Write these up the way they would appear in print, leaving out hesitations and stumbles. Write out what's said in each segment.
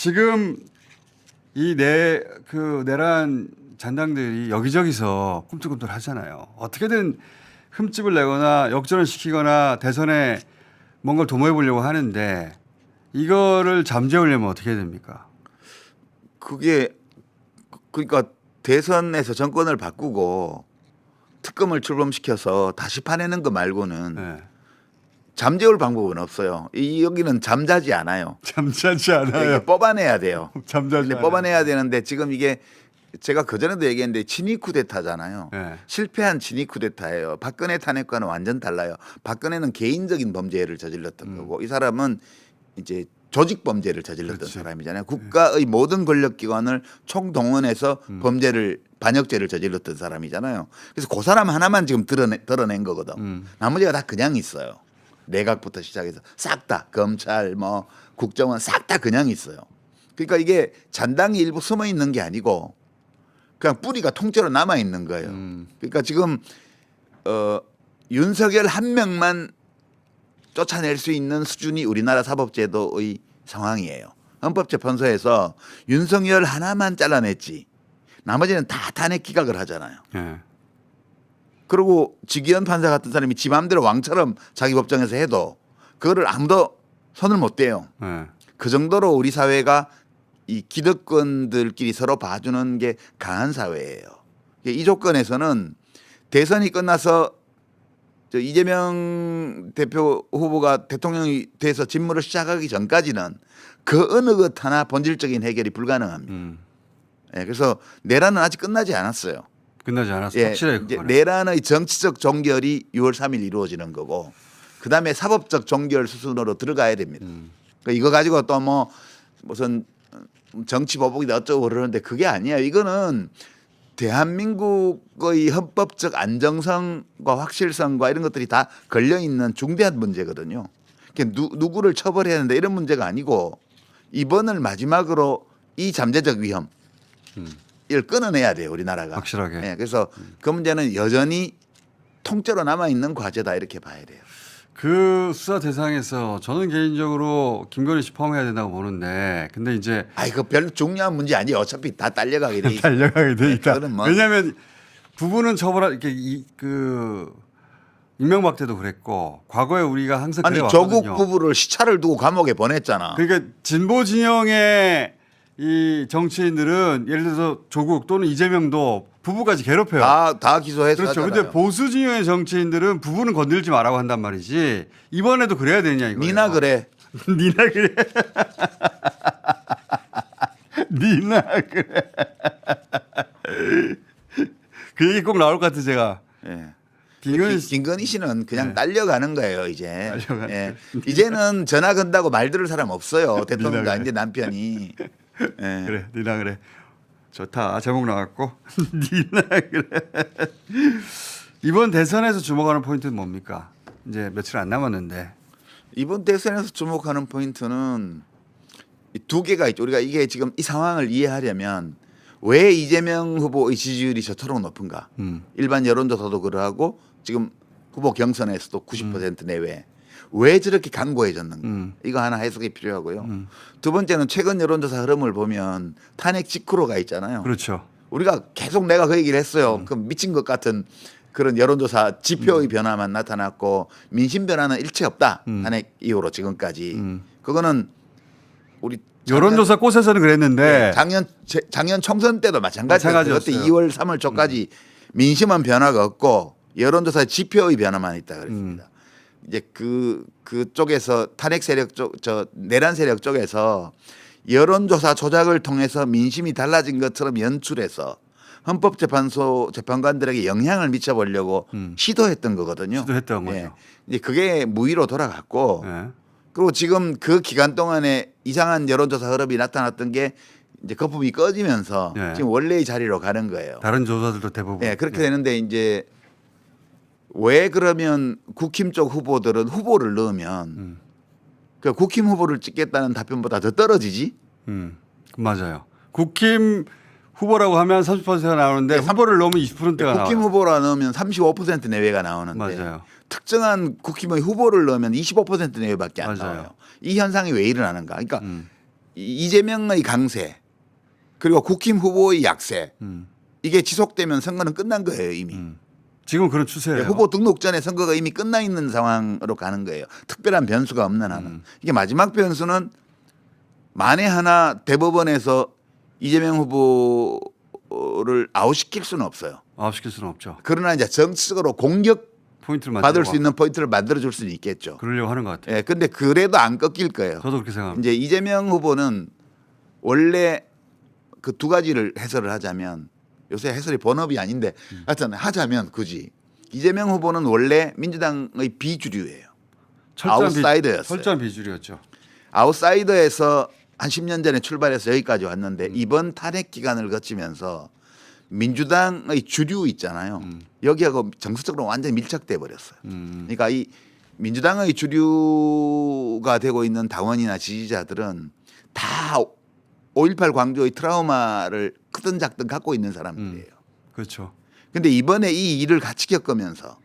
지금 이 내란 잔당들이 여기저기서 꿈틀꿈틀 하잖아요. 어떻게든 흠집을 내거나 역전을 시키거나 대선에 뭔가를 도모해 보려고 하는데 이거를 잠재우려면 어떻게 해야 됩니까? 그게 그러니까 대선에서 정권을 바꾸고 특검을 출범시켜서 다시 파내는 거 말고는 네. 잠재울 방법은 없어요. 여기는 잠자지 않아요. 잠자지 않아요. 이게 뽑아내야 돼요. 잠자지 근데 않아요. 뽑아내야 되는데 지금 이게 제가 그전에도 얘기했는데 친위 쿠데타잖아요. 네. 실패한 친위 쿠데타예요. 박근혜 탄핵과는 완전 달라요. 박근혜는 개인적인 범죄를 저질렀던 거고 이 사람은 이제 조직 범죄를 저질렀던 그렇지. 사람이잖아요. 국가의 모든 권력기관을 총동원해서 범죄를 반역죄를 저질렀던 사람이잖아요. 그래서 그 사람 하나만 지금 드러낸 거거든. 나머지가 다 그냥 있어요. 내각부터 시작해서 싹 다 검찰 뭐 국정원 싹 다 그냥 있어요. 그러니까 이게 잔당이 일부 숨어 있는 게 아니고 그냥 뿌리가 통째로 남아 있는 거예요. 그러니까 지금 윤석열 한 명만 쫓아낼 수 있는 수준이 우리나라 사법제도의 상황이에요. 헌법재판소에서 윤석열 하나만 잘라냈지 나머지는 다 탄핵 기각을 하잖아요. 네. 그리고 지기현 판사 같은 사람이 지 마음대로 왕처럼 자기 법정에서 해도 그거를 아무도 손을 못 대요. 네. 그 정도로 우리 사회가 이 기득권들끼리 서로 봐주는 게 강한 사회예요. 이 조건에서는 대선이 끝나서 이재명 대표 후보가 대통령이 돼서 직무를 시작하기 전까지는 그 어느 것 하나 본질적인 해결이 불가능합니다. 예, 그래서 내란은 아직 끝나지 않았어요. 끝나지 않았어. 예, 확실해 이제 그거는. 내란의 정치적 종결이 6월 3일 이루어지는 거고 그다음에 사법적 종결 수순으로 들어가야 됩니다. 그러니까 이거 가지고 또 뭐 무슨 정치 보복이다 어쩌고 그러는데 그게 아니에요. 이거는 대한민국의 헌법적 안정성과 확실성과 이런 것들이 다 걸려 있는 중대한 문제거든요. 누구를 처벌해야 하는데 이런 문제가 아니고 이번을 마지막으로 이 잠재적 위험 이걸 끊어내야 돼요 우리나라가. 확실하게. 네, 그래서 그 문제는 여전히 통째로 남아 있는 과제다 이렇게 봐야 돼요. 그 수사 대상에서 저는 개인적으로 김건희 씨 포함해야 된다고 보는데 근데 이제 이거 별로 중요한 문제 아니에요. 어차피 다 딸려가게 돼 있어요. 달려가게 돼 있다. 그거는 뭐- 왜냐하면 부부는 처벌할 이렇게 이명박 때도 그랬고 과거에 우리가 항상 아니 그래왔거든요. 조국 부부를 시차를 두고 감옥에 보냈잖아. 그러니까 진보 진영의 이 정치인들은 예를 들어서 조국 또는 이재명도 부부까지 괴롭혀요. 다 기소해서 그렇죠. 하잖아요. 근데 보수 진영의 정치인들은 부부는 건들지 말라고 한단 말이지. 이번에도 그래야 되냐 이거. 니나 그래. 니나 그래. 니나 그래. 그 얘기 꼭 나올 것 같아 제가. 예. 김건희 씨는 그냥 네. 딸려가는 거예요 이제. 딸려가는 예. 이제는 전화 건다고 말 들을 사람 없어요. 대통령도 그래. 아닌데 남편이. 예. 그래, 니나 그래. 좋다. 제목 나왔고. 니나 그래. 이번 대선에서 주목하는 포인트는 뭡니까? 이제 며칠 안 남았는데. 이번 대선에서 주목하는 포인트는 이두 개가 있죠. 우리가 이게 지금 이 상황을 이해하려면 왜 이재명 후보의 지지율이 저토록 높은가? 일반 여론조사도 그러하고 지금 후보 경선에서도 90% 내외. 왜 저렇게 강고해졌는가? 이거 하나 해석이 필요하고요. 두 번째는 최근 여론조사 흐름을 보면 탄핵 직후로 가 있잖아요. 그렇죠. 우리가 계속 내가 그 얘기를 했어요. 그 미친 것 같은 그런 여론조사 지표의 변화만 나타났고 민심 변화는 일체 없다. 탄핵 이후로 지금까지. 그거는 우리 여론조사 꽃에서는 그랬는데 작년 총선 때도 마찬가지였어요. 그때 마찬가지였어요. 2월 3월 초까지 민심은 변화가 없고 여론조사 지표의 변화만 있다 그랬습니다. 이제 그쪽에서 탄핵 세력 내란 세력 쪽에서 여론조사 조작을 통해서 민심이 달라진 것처럼 연출해서 헌법재판소 재판관들에게 영향을 미쳐보려고 시도했던 거거든요. 시도했던 거죠. 이제 그게 무의로 돌아갔고 네. 그리고 지금 그 기간 동안에 이상한 여론조사 흐름이 나타났던 게 이제 거품이 꺼지면서 네. 지금 원래의 자리로 가는 거예요. 다른 조사들도 대부분. 네, 그렇게 되는데 이제 왜 그러면 국힘 쪽 후보들은 후보를 넣으면 그 국힘 후보를 찍겠다는 답변보다 더 떨어지지? 맞아요. 국힘 후보라고 하면 30%가 나오는데 후보를 넣으면 20%대가 나와요. 국힘 후보라 넣으면 35% 내외가 나오는데 맞아요. 특정한 국힘의 후보를 넣으면 25% 내외밖에 안 맞아요. 나와요. 이 현상이 왜 일어나는가? 그러니까 이재명의 강세 그리고 국힘 후보의 약세 이게 지속되면 선거는 끝난 거예요 이미. 지금 그런 추세예요. 후보 등록 전에 선거가 이미 끝나 있는 상황으로 가는 거예요. 특별한 변수가 없는 한은. 이게 마지막 변수는 만에 하나 대법원에서 이재명 후보를 아웃시킬 수는 없어요. 아웃시킬 수는 없죠. 그러나 이제 정치적으로 공격 포인트를 받을 만들고 수 있는 포인트를 만들어 줄 수는 있겠죠. 그러려고 하는 것 같아요. 예, 근데 그래도 안 꺾일 거예요. 저도 그렇게 생각합니다. 이제 이재명 후보는 원래 그 두 가지를 해설을 하자면 요새 해설이 본업이 아닌데 하여튼 하자면 굳이 이재명 후보는 원래 민주당의 비주류예요. 아웃사이더였어요. 철저한 비주류였죠. 아웃사이더에서 한 10년 전에 출발해서 여기까지 왔는데 이번 탄핵 기간을 거치면서 민주당의 주류 있잖아요. 여기하고 정서적으로 완전히 밀착돼 버렸어요. 그러니까 이 민주당의 주류가 되고 있는 당원이나 지지자들은 다 5.18 광주의 트라우마를 크든 작든 갖고 있는 사람들이에요. 그렇죠. 근데 이번에 이 일을 같이 겪으면서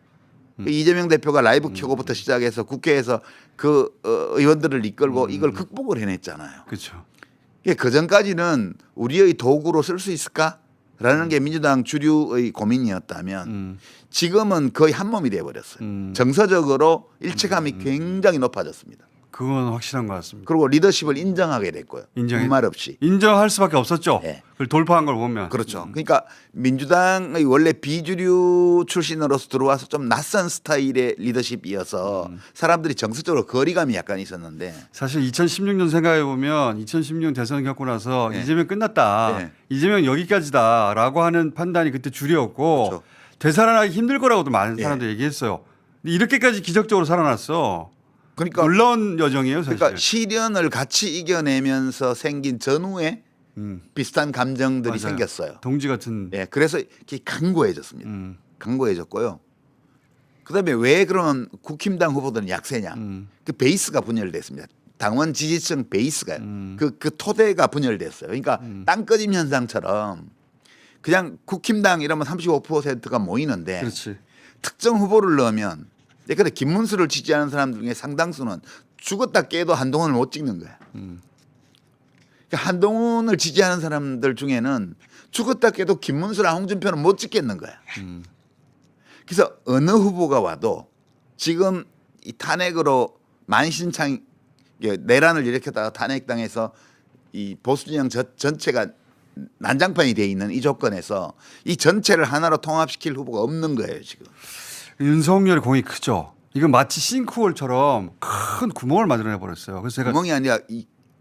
이재명 대표가 라이브 켜고부터 시작해서 국회에서 그 의원들을 이끌고 이걸 극복을 해냈잖아요. 그렇죠. 그 전까지는 우리의 도구로 쓸 수 있을까라는 게 민주당 주류의 고민이었다면 지금은 거의 한 몸이 돼버렸어요. 정서적으로 일체감이 굉장히 높아졌습니다. 그건 확실한 것 같습니다. 그리고 리더십을 인정하게 됐고요. 말 없이. 인정할 수밖에 없었죠. 네. 그걸 돌파한 걸 보면. 그렇죠. 그러니까 민주당의 원래 비주류 출신으로서 들어와서 좀 낯선 스타일의 리더십이어서 사람들이 정서적으로 거리감이 약간 있었는데 사실 2016년 생각해 보면 2016년 대선 겪고 나서 네. 이재명 끝났다. 네. 이재명 여기까지다라고 하는 판단이 그때 주류였고 그렇죠. 되살아나기 힘들 거라고도 많은 네. 사람들이 얘기했어요. 근데 이렇게까지 기적적으로 살아났어. 그러니까 놀라운 여정이에요, 사실. 그러니까 시련을 같이 이겨내면서 생긴 전후에 비슷한 감정들이 맞아요. 생겼어요. 동지 같은. 예, 그래서 이렇게 강고해졌습니다. 음. 강고해졌고요. 그다음에 왜 그러면 국힘당 후보들은 약세냐? 그 베이스가 분열됐습니다. 당원 지지층 베이스가요. 그 토대가 분열됐어요. 그러니까 땅꺼짐 현상처럼 그냥 국힘당 이러면 35%가 모이는데 그렇지. 특정 후보를 넣으면 근데 김문수를 지지하는 사람들 중에 상당수는 죽었다 깨도 한동훈을 못 찍는 거야. 그러니까 한동훈을 지지하는 사람들 중에는 죽었다 깨도 김문수랑 홍준표는 못 찍겠는 거야. 그래서 어느 후보가 와도 지금 이 탄핵으로 만신창 내란을 일으켰다가 탄핵당해서 이 보수 진영 전체가 난장판이 돼 있는 이 조건에서 이 전체를 하나로 통합시킬 후보가 없는 거예요 지금. 윤석열의 공이 크죠. 이건 마치 싱크홀처럼 큰 구멍을 만들어내 버렸어요. 그래서 제가 구멍이 아니라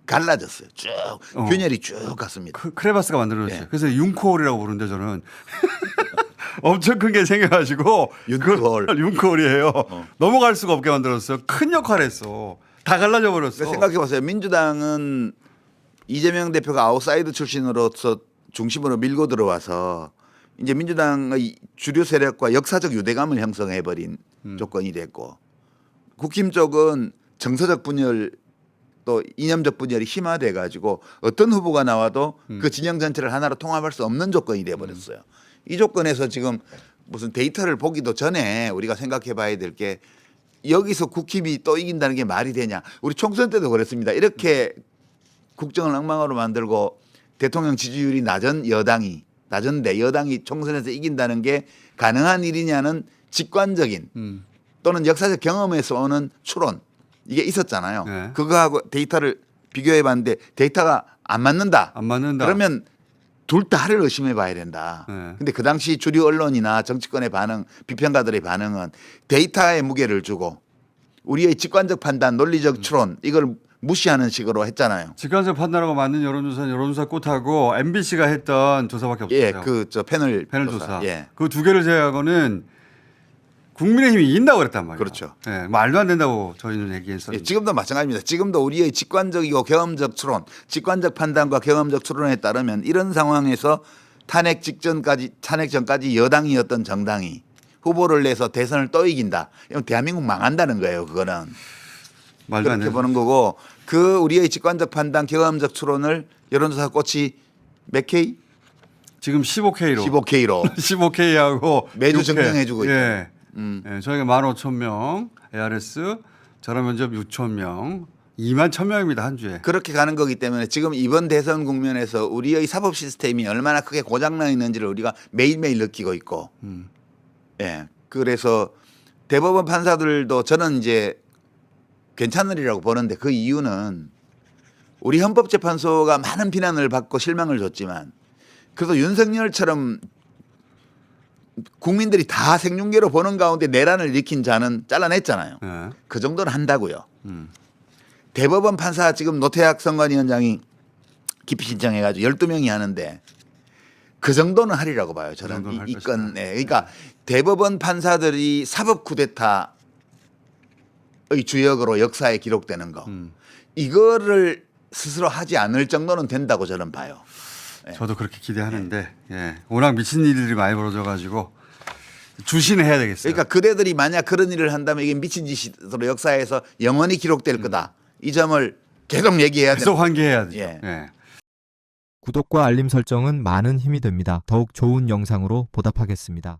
갈라졌어요. 쭉 균열이 쭉 갔습니다. 크레바스가 만들어졌어요. 예. 그래서 융코홀이라고 부르는데 저는 엄청 큰 게 생겨가지고 윤코홀. 그걸 융코홀이에요. 넘어갈 수가 없게 만들었어요. 큰 역할을 했어. 다 갈라져 버렸어. 생각해 보세요. 민주당은 이재명 대표가 아웃사이드 출신으로서 중심으로 밀고 들어와서 이제 민주당의 주류 세력과 역사적 유대감을 형성해 버린 조건이 됐고 국힘 쪽은 정서적 분열 또 이념적 분열이 심화돼 가지고 어떤 후보가 나와도 그 진영 전체를 하나로 통합할 수 없는 조건이 돼 버렸어요. 이 조건에서 지금 무슨 데이터를 보기도 전에 우리가 생각해 봐야 될 게 여기서 국힘이 또 이긴다는 게 말이 되냐. 우리 총선 때도 그랬습니다. 이렇게 국정을 엉망으로 만들고 대통령 지지율이 낮은데 여당이 총선에서 이긴다는 게 가능한 일이냐는 직관적인 또는 역사적 경험에서 오는 추론 이게 있었잖아요. 네. 그거하고 데이터를 비교해 봤는데 데이터가 안 맞는다. 안 맞는다. 그러면 둘 다를 의심해 봐야 된다. 네. 근데 그 당시 주류 언론이나 정치권의 반응, 비평가들의 반응은 데이터에 무게를 주고 우리의 직관적 판단, 논리적 추론 이걸 무시하는 식으로 했잖아요. 직관적 판단하고 맞는 여론조사 꽃하고 MBC가 했던 조사밖에 없었어요. 예, 그 저 패널 조사. 예. 그 두 개를 제외하고는 국민의힘이 이긴다고 그랬단 말이에요. 그렇죠. 예, 말도 안 된다고 저희는 얘기했었는데. 예, 지금도 마찬가지입니다. 지금도 우리의 직관적이고 경험적 추론, 직관적 판단과 경험적 추론에 따르면 이런 상황에서 탄핵 전까지 여당이었던 정당이 후보를 내서 대선을 또 이긴다. 이건 대한민국 망한다는 거예요. 그거는 말도 안 그렇게 되는. 보는 거고 그 우리의 직관적 판단, 경험적 추론을 여론조사 꽃이 몇 K? 지금 15K로. 15K로 15K하고 매주 증명해주고 있죠. 예. 예, 저희가 15,000명, ARS, 전화 면접 6,000명, 2만 1,000명입니다 한 주에. 그렇게 가는 거기 때문에 지금 이번 대선 국면에서 우리의 사법 시스템이 얼마나 크게 고장나 있는지를 우리가 매일매일 느끼고 있고, 예. 그래서 대법원 판사들도 저는 이제 괜찮으리라고 보는데 그 이유는 우리 헌법재판소가 많은 비난을 받고 실망을 줬지만 그래서 윤석열처럼 국민들이 다 생중계로 보는 가운데 내란을 일으킨 자는 잘라냈잖아요. 예. 그 정도는 한다고요. 대법원 판사 지금 노태학 선관위원장이 기피 신청해가지고 12명이 하는데 그 정도는 하리라고 봐요. 그 저는 정도는 할 이 것이다. 건. 네. 그러니까 대법원 판사들이 사법 쿠데타의 주역으로 역사에 기록되는 거 이거를 스스로 하지 않을 정도는 된다고 저는 봐요. 저도 그렇게 기대하는데 예. 워낙 미친 일들이 많이 벌어져가지고 주시는 해야 되겠어요. 그러니까 그대들이 만약 그런 일을 한다면 이게 미친 짓으로 역사에서 영원히 기록될 거다. 이 점을 계속 얘기해야 계속 돼요. 환기해야죠. 예. 예. 구독과 알림 설정은 많은 힘이 됩니다. 더욱 좋은 영상으로 보답하겠습니다.